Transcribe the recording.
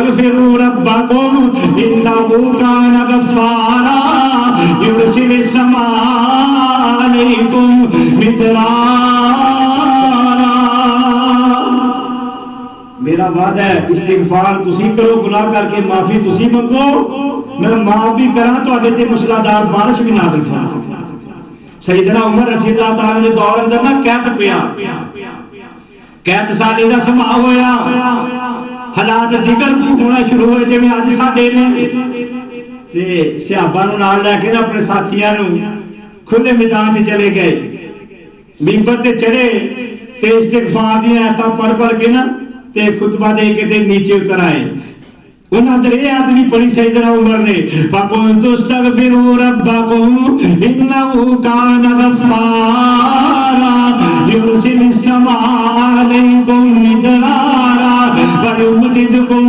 इस्तगफिरू रब्बकुम इन्नहु कान गफ्फारा युरसिलिस समा अलैकुम मिदरारा। मेरा वादा है इस्तिगफार तुसी करो, गुनाह करके माफी तुसी मंगो, मैं माफ भी करा तुहाडे ते मूसलाधार बारिश भी नाज़िल फरमा। सैयदना उमर रज़ियल्लाहु तआला दे दौर अंदर ना कैद पिया, कैद साले दा समा होया, हालात दिगर होना शुरू हुए जिवें अज साडे ने। ते सहाबा नूं नाल लैके ना अपने साथियां नूं खुले मैदान में चले गए, मिंबर ते चढ़े ते इस्तिगफार दी आयतां पढ़ के ना ते खुतबा दे के ते नीचे उतर आए। उन्हां अंदर ये आदमी पढ़ी सैयदना उमर ने, फकुलतु इस्तगफिरू रब्बकुम इन्नहु कान गफ्फारा युरसिलिस समा अलैकुम मिदरारा व युमदिदकुम